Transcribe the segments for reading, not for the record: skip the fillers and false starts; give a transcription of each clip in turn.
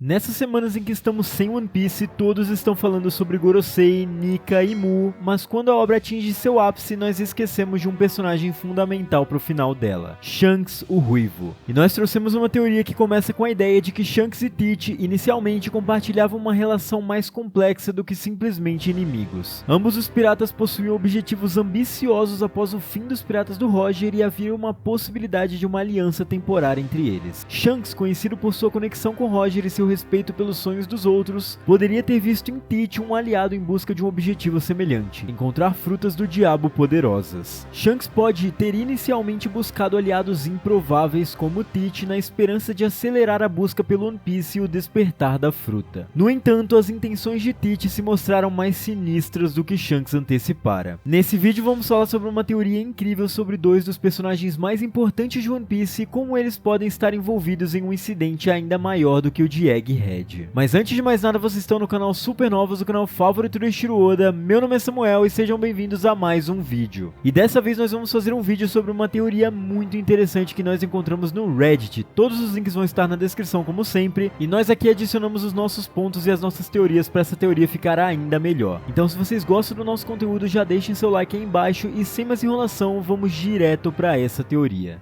Nessas semanas em que estamos sem One Piece, todos estão falando sobre Gorosei, Nika e Mu, mas quando a obra atinge seu ápice, nós esquecemos de um personagem fundamental para o final dela, Shanks, o Ruivo. E nós trouxemos uma teoria que começa com a ideia de que Shanks e Tite inicialmente compartilhavam uma relação mais complexa do que simplesmente inimigos. Ambos os piratas possuíam objetivos ambiciosos após o fim dos piratas do Roger e havia uma possibilidade de uma aliança temporária entre eles. Shanks, conhecido por sua conexão com Roger e seu respeito pelos sonhos dos outros, poderia ter visto em Tite um aliado em busca de um objetivo semelhante, encontrar frutas do diabo poderosas. Shanks pode ter inicialmente buscado aliados improváveis como Tite na esperança de acelerar a busca pelo One Piece e o despertar da fruta. No entanto, as intenções de Tite se mostraram mais sinistras do que Shanks antecipara. Nesse vídeo vamos falar sobre uma teoria incrível sobre dois dos personagens mais importantes de One Piece e como eles podem estar envolvidos em um incidente ainda maior do que o de Egghead. Mas antes de mais nada, vocês estão no canal Super Novos, o canal favorito do Eiichiro Oda. Meu nome é Samuel e sejam bem-vindos a mais um vídeo. E dessa vez nós vamos fazer um vídeo sobre uma teoria muito interessante que nós encontramos no Reddit. Todos os links vão estar na descrição como sempre, e nós aqui adicionamos os nossos pontos e as nossas teorias para essa teoria ficar ainda melhor. Então se vocês gostam do nosso conteúdo, já deixem seu like aí embaixo e sem mais enrolação, vamos direto para essa teoria.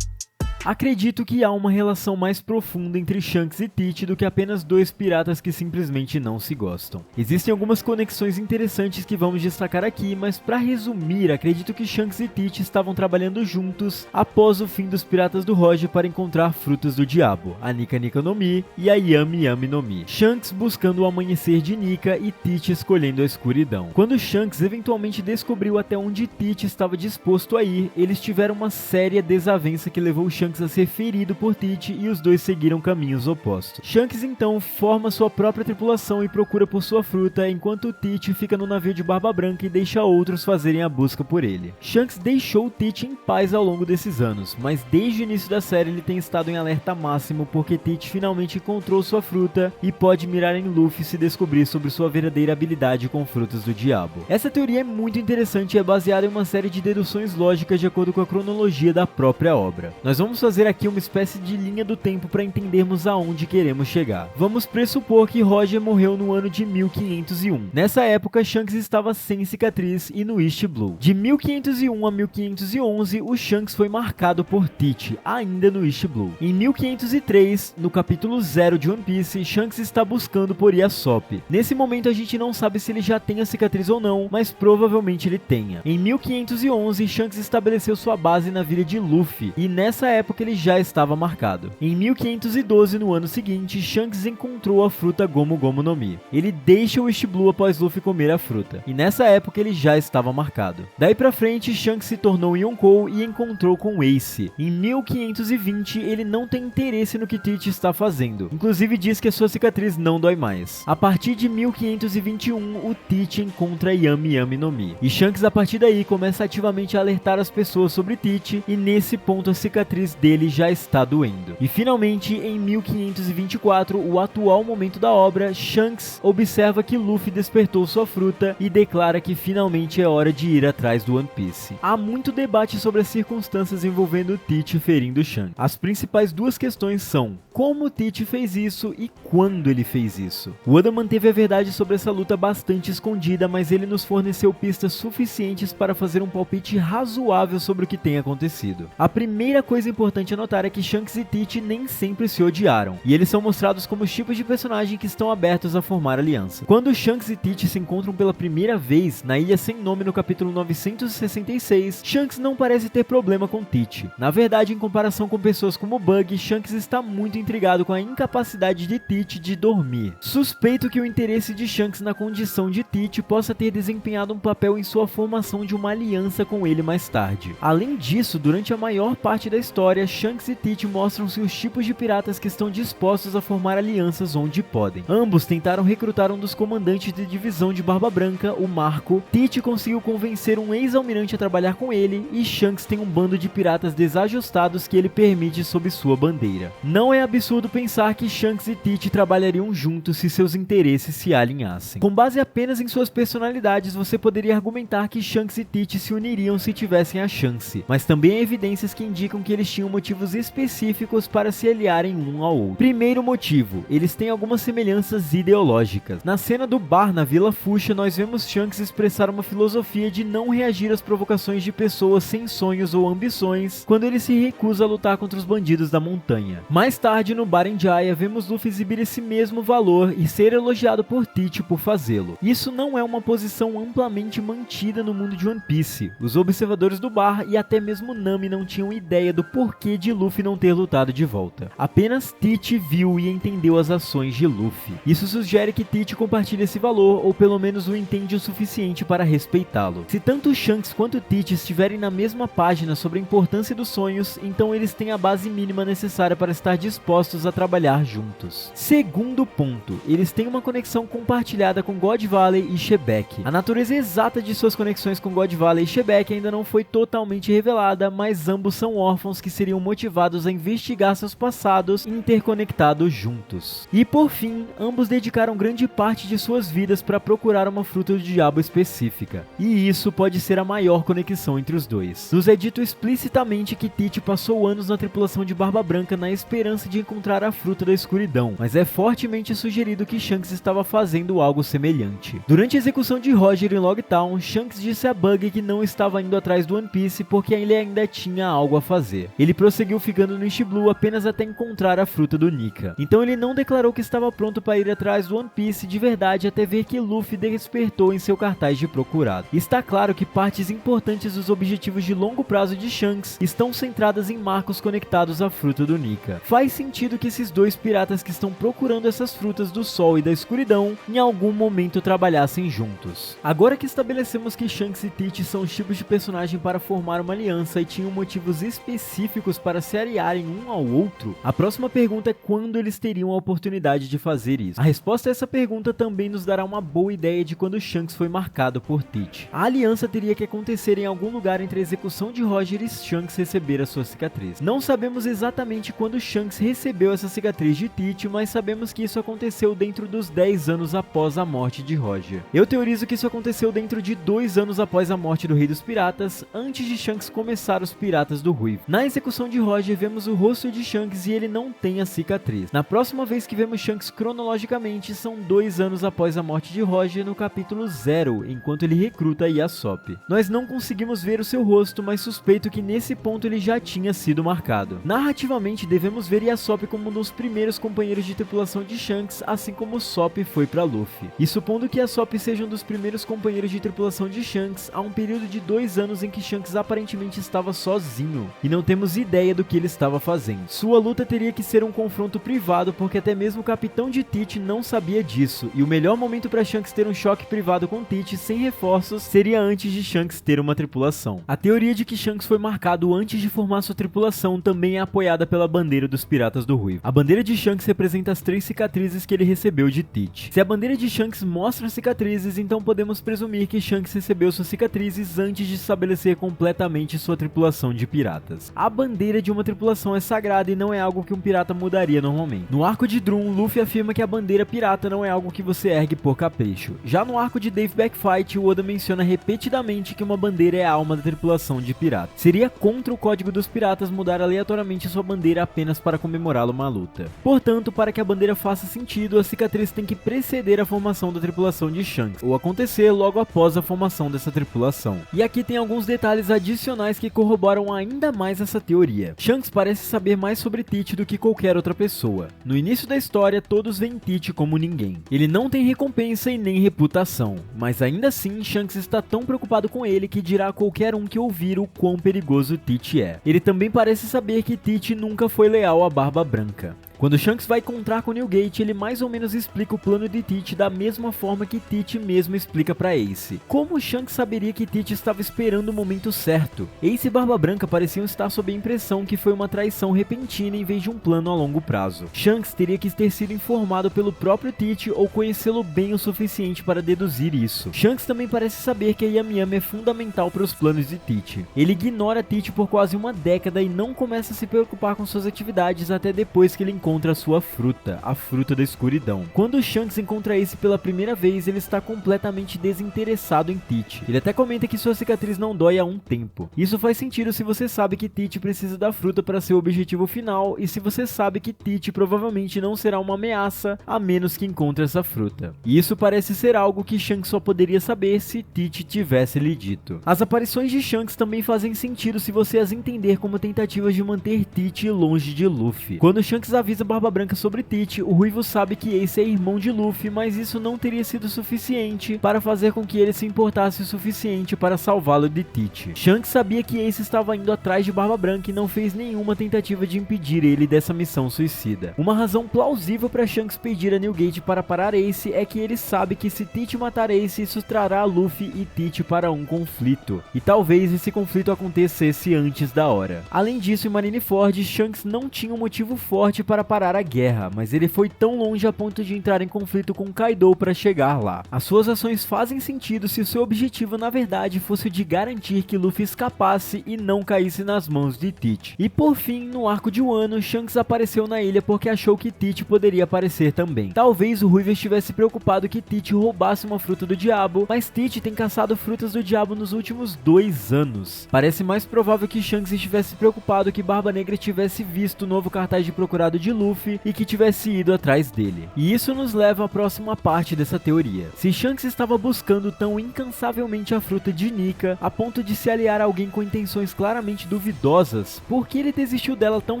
Acredito que há uma relação mais profunda entre Shanks e Tite do que apenas dois piratas que simplesmente não se gostam. Existem algumas conexões interessantes que vamos destacar aqui, mas para resumir, acredito que Shanks e Tite estavam trabalhando juntos após o fim dos piratas do Roger para encontrar frutas do diabo, a Nika Nika no Mi e a Yami Yami no Mi. Shanks buscando o amanhecer de Nika e Tite escolhendo a escuridão. Quando Shanks eventualmente descobriu até onde Tite estava disposto a ir, eles tiveram uma séria desavença que levou Shanks a ser ferido por Tite e os dois seguiram caminhos opostos. Shanks então forma sua própria tripulação e procura por sua fruta, enquanto Tite fica no navio de Barba Branca e deixa outros fazerem a busca por ele. Shanks deixou Tite em paz ao longo desses anos, mas desde o início da série ele tem estado em alerta máximo porque Tite finalmente encontrou sua fruta e pode mirar em Luffy se descobrir sobre sua verdadeira habilidade com frutas do diabo. Essa teoria é muito interessante e é baseada em uma série de deduções lógicas de acordo com a cronologia da própria obra. Nós vamos fazer aqui uma espécie de linha do tempo para entendermos aonde queremos chegar. Vamos pressupor que Roger morreu no ano de 1501. Nessa época, Shanks estava sem cicatriz e no East Blue. De 1501 a 1511, o Shanks foi marcado por Tite, ainda no East Blue. Em 1503, no capítulo 0 de One Piece, Shanks está buscando por Yasopp. Nesse momento a gente não sabe se ele já tem a cicatriz ou não, mas provavelmente ele tenha. Em 1511, Shanks estabeleceu sua base na vila de Luffy, e nessa época ele já estava marcado. Em 1512, no ano seguinte, Shanks encontrou a fruta Gomu Gomu no Mi. Ele deixa o East Blue após Luffy comer a fruta, e nessa época ele já estava marcado. Daí pra frente, Shanks se tornou Yonkou e encontrou com Ace. Em 1520, ele não tem interesse no que Tite está fazendo, inclusive diz que a sua cicatriz não dói mais. A partir de 1521, o Tite encontra Yami Yami no Mi, e Shanks a partir daí começa ativamente a alertar as pessoas sobre Tite, e nesse ponto a cicatriz dele já está doendo. E finalmente, em 1524, o atual momento da obra, Shanks observa que Luffy despertou sua fruta e declara que finalmente é hora de ir atrás do One Piece. Há muito debate sobre as circunstâncias envolvendo Tite ferindo Shanks. As principais duas questões são como Tite fez isso e quando ele fez isso. O Oda manteve a verdade sobre essa luta bastante escondida, mas ele nos forneceu pistas suficientes para fazer um palpite razoável sobre o que tem acontecido. A primeira coisa importante a notar é que Shanks e Tite nem sempre se odiaram, e eles são mostrados como os tipos de personagem que estão abertos a formar aliança. Quando Shanks e Tite se encontram pela primeira vez na Ilha Sem Nome no capítulo 966, Shanks não parece ter problema com Tite. Na verdade, em comparação com pessoas como Bug, Shanks está muito intrigado com a incapacidade de Tite de dormir. Suspeito que o interesse de Shanks na condição de Tite possa ter desempenhado um papel em sua formação de uma aliança com ele mais tarde. Além disso, durante a maior parte da história, história, Shanks e Teach mostram-se os tipos de piratas que estão dispostos a formar alianças onde podem. Ambos tentaram recrutar um dos comandantes de divisão de Barba Branca, o Marco. Teach conseguiu convencer um ex-almirante a trabalhar com ele, e Shanks tem um bando de piratas desajustados que ele permite sob sua bandeira. Não é absurdo pensar que Shanks e Teach trabalhariam juntos se seus interesses se alinhassem. Com base apenas em suas personalidades, você poderia argumentar que Shanks e Teach se uniriam se tivessem a chance, mas também há evidências que indicam que eles tinham motivos específicos para se aliarem um ao outro. Primeiro motivo, eles têm algumas semelhanças ideológicas. Na cena do bar na Vila Fuchsia, nós vemos Shanks expressar uma filosofia de não reagir às provocações de pessoas sem sonhos ou ambições, quando ele se recusa a lutar contra os bandidos da montanha. Mais tarde, no bar em Jaya, vemos Luffy exibir esse mesmo valor e ser elogiado por Teach por fazê-lo. Isso não é uma posição amplamente mantida no mundo de One Piece. Os observadores do bar e até mesmo Nami não tinham ideia do porquê de Luffy não ter lutado de volta. Apenas Teach viu e entendeu as ações de Luffy. Isso sugere que Teach compartilha esse valor, ou pelo menos o entende o suficiente para respeitá-lo. Se tanto Shanks quanto Teach estiverem na mesma página sobre a importância dos sonhos, então eles têm a base mínima necessária para estar dispostos a trabalhar juntos. Segundo ponto, eles têm uma conexão compartilhada com God Valley e Shebeck. A natureza exata de suas conexões com God Valley e Shebeck ainda não foi totalmente revelada, mas ambos são órfãos que seriam motivados a investigar seus passados interconectados juntos. E por fim, ambos dedicaram grande parte de suas vidas para procurar uma fruta do diabo específica. E isso pode ser a maior conexão entre os dois. Nos é dito explicitamente que Teach passou anos na tripulação de Barba Branca na esperança de encontrar a fruta da escuridão, mas é fortemente sugerido que Shanks estava fazendo algo semelhante. Durante a execução de Roger em Logtown, Shanks disse a Bug que não estava indo atrás do One Piece porque ele ainda tinha algo a fazer. Ele prosseguiu ficando no East Blue apenas até encontrar a fruta do Nika. Então ele não declarou que estava pronto para ir atrás do One Piece de verdade até ver que Luffy despertou em seu cartaz de procurado. Está claro que partes importantes dos objetivos de longo prazo de Shanks estão centradas em marcos conectados à fruta do Nika. Faz sentido que esses dois piratas que estão procurando essas frutas do sol e da escuridão em algum momento trabalhassem juntos. Agora que estabelecemos que Shanks e Teach são os tipos de personagem para formar uma aliança e tinham motivos específicos para se aliarem um ao outro, a próxima pergunta é quando eles teriam a oportunidade de fazer isso. A resposta a essa pergunta também nos dará uma boa ideia de quando Shanks foi marcado por Teach. A aliança teria que acontecer em algum lugar entre a execução de Roger e Shanks receber a sua cicatriz. Não sabemos exatamente quando Shanks recebeu essa cicatriz de Teach, mas sabemos que isso aconteceu dentro dos 10 anos após a morte de Roger. Eu teorizo que isso aconteceu dentro de 2 anos após a morte do Rei dos Piratas, antes de Shanks começar os Piratas do Ruivo. Na execução de Roger, vemos o rosto de Shanks e ele não tem a cicatriz. Na próxima vez que vemos Shanks cronologicamente, são 2 anos após a morte de Roger, no capítulo 0, enquanto ele recruta Yasop. Nós não conseguimos ver o seu rosto, mas suspeito que nesse ponto ele já tinha sido marcado. Narrativamente, devemos ver Yasop como um dos primeiros companheiros de tripulação de Shanks, assim como Sop foi para Luffy. E supondo que Yasop seja um dos primeiros companheiros de tripulação de Shanks, há um período de 2 anos em que Shanks aparentemente estava sozinho, e não temos ideia do que ele estava fazendo. Sua luta teria que ser um confronto privado, porque até mesmo o capitão de Teach não sabia disso, e o melhor momento para Shanks ter um choque privado com Teach sem reforços seria antes de Shanks ter uma tripulação. A teoria de que Shanks foi marcado antes de formar sua tripulação também é apoiada pela bandeira dos Piratas do Ruivo. A bandeira de Shanks representa as 3 cicatrizes que ele recebeu de Teach. Se a bandeira de Shanks mostra cicatrizes, então podemos presumir que Shanks recebeu suas cicatrizes antes de estabelecer completamente sua tripulação de piratas. A bandeira de uma tripulação é sagrada e não é algo que um pirata mudaria normalmente. No arco de Drum, Luffy afirma que a bandeira pirata não é algo que você ergue por capricho. Já no arco de Dave Backfight, o Oda menciona repetidamente que uma bandeira é a alma da tripulação de pirata. Seria contra o código dos piratas mudar aleatoriamente sua bandeira apenas para comemorá-la uma luta. Portanto, para que a bandeira faça sentido, a cicatriz tem que preceder a formação da tripulação de Shanks, ou acontecer logo após a formação dessa tripulação. E aqui tem alguns detalhes adicionais que corroboram ainda mais essa teoria. Shanks parece saber mais sobre Teach do que qualquer outra pessoa. No início da história, todos veem Teach como ninguém. Ele não tem recompensa e nem reputação, mas ainda assim, Shanks está tão preocupado com ele que dirá a qualquer um que ouvir o quão perigoso Teach é. Ele também parece saber que Teach nunca foi leal à Barba Branca. Quando Shanks vai encontrar com Newgate, ele mais ou menos explica o plano de Teach da mesma forma que Teach mesmo explica para Ace. Como Shanks saberia que Teach estava esperando o momento certo? Ace e Barba Branca pareciam estar sob a impressão que foi uma traição repentina em vez de um plano a longo prazo. Shanks teria que ter sido informado pelo próprio Teach ou conhecê-lo bem o suficiente para deduzir isso. Shanks também parece saber que a Yam Yam é fundamental para os planos de Teach. Ele ignora Teach por quase uma década e não começa a se preocupar com suas atividades até depois que ele encontra a sua fruta, a fruta da escuridão. Quando Shanks encontra Ace pela primeira vez, ele está completamente desinteressado em Teach. Ele até comenta que sua cicatriz não dói há um tempo. Isso faz sentido se você sabe que Teach precisa da fruta para seu objetivo final e se você sabe que Teach provavelmente não será uma ameaça a menos que encontre essa fruta. E isso parece ser algo que Shanks só poderia saber se Teach tivesse lhe dito. As aparições de Shanks também fazem sentido se você as entender como tentativas de manter Teach longe de Luffy. Quando Shanks avisa Barba Branca sobre Teach, o Ruivo sabe que Ace é irmão de Luffy, mas isso não teria sido suficiente para fazer com que ele se importasse o suficiente para salvá-lo de Teach. Shanks sabia que Ace estava indo atrás de Barba Branca e não fez nenhuma tentativa de impedir ele dessa missão suicida. Uma razão plausível para Shanks pedir a Newgate para parar Ace é que ele sabe que se Teach matar Ace, isso trará Luffy e Teach para um conflito. E talvez esse conflito acontecesse antes da hora. Além disso, em Marineford, Shanks não tinha um motivo forte para parar a guerra, mas ele foi tão longe a ponto de entrar em conflito com Kaido para chegar lá. As suas ações fazem sentido se o seu objetivo na verdade fosse o de garantir que Luffy escapasse e não caísse nas mãos de Teach. E por fim, no arco de Wano, Shanks apareceu na ilha porque achou que Teach poderia aparecer também. Talvez o Ruivo estivesse preocupado que Teach roubasse uma fruta do diabo, mas Teach tem caçado frutas do diabo nos últimos 2 anos. Parece mais provável que Shanks estivesse preocupado que Barba Negra tivesse visto o novo cartaz de procurado de Luffy e que tivesse ido atrás dele. E isso nos leva à próxima parte dessa teoria. Se Shanks estava buscando tão incansavelmente a fruta de Nika, a ponto de se aliar a alguém com intenções claramente duvidosas, por que ele desistiu dela tão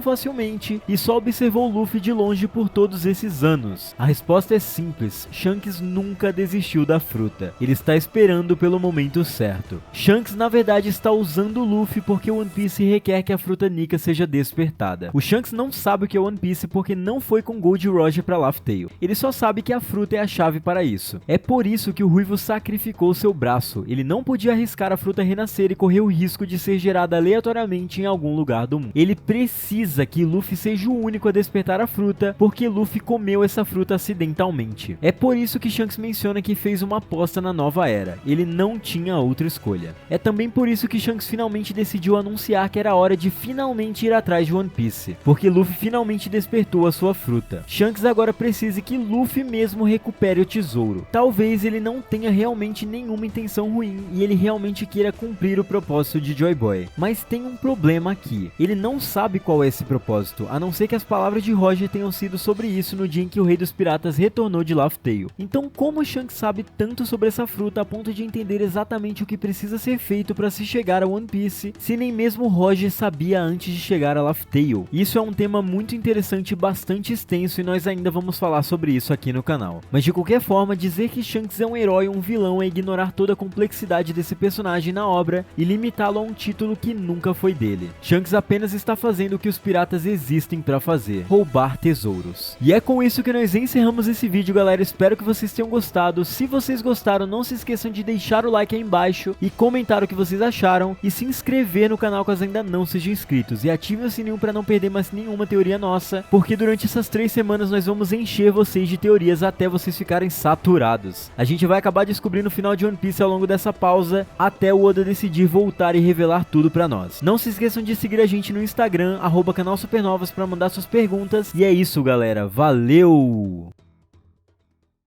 facilmente e só observou Luffy de longe por todos esses anos? A resposta é simples: Shanks nunca desistiu da fruta. Ele está esperando pelo momento certo. Shanks na verdade está usando Luffy porque One Piece requer que a fruta Nika seja despertada. O Shanks não sabe o que é One Piece porque não foi com Gold Roger para Laugh Tale. Ele só sabe que a fruta é a chave para isso. É por isso que o Ruivo sacrificou seu braço. Ele não podia arriscar a fruta renascer e correr o risco de ser gerada aleatoriamente em algum lugar do mundo. Ele precisa que Luffy seja o único a despertar a fruta, porque Luffy comeu essa fruta acidentalmente. É por isso que Shanks menciona que fez uma aposta na nova era. Ele não tinha outra escolha. É também por isso que Shanks finalmente decidiu anunciar que era hora de finalmente ir atrás de One Piece, porque Luffy finalmente despertou a sua fruta. Shanks agora precisa que Luffy mesmo recupere o tesouro. Talvez ele não tenha realmente nenhuma intenção ruim e ele realmente queira cumprir o propósito de Joy Boy. Mas tem um problema aqui. Ele não sabe qual é esse propósito, a não ser que as palavras de Roger tenham sido sobre isso no dia em que o Rei dos Piratas retornou de Laugh Tale. Então como Shanks sabe tanto sobre essa fruta a ponto de entender exatamente o que precisa ser feito para se chegar a One Piece, se nem mesmo Roger sabia antes de chegar a Laugh Tale? Isso é um tema muito interessante e bastante extenso e nós ainda vamos falar sobre isso aqui no canal. Mas de qualquer forma, dizer que Shanks é um herói ou um vilão é ignorar toda a complexidade desse personagem na obra e limitá-lo a um título que nunca foi dele. Shanks apenas está fazendo o que os piratas existem para fazer: roubar tesouros. E é com isso que nós encerramos esse vídeo, galera. Espero que vocês tenham gostado. Se vocês gostaram, não se esqueçam de deixar o like aí embaixo e comentar o que vocês acharam e se inscrever no canal caso ainda não sejam inscritos, e ative o sininho para não perder mais nenhuma teoria nossa, porque durante essas 3 semanas nós vamos encher vocês de teorias até vocês ficarem saturados. A gente vai acabar descobrindo o final de One Piece ao longo dessa pausa, até o Oda decidir voltar e revelar tudo pra nós. Não se esqueçam de seguir a gente no Instagram, @canal Supernovas, para mandar suas perguntas. E é isso, galera. Valeu!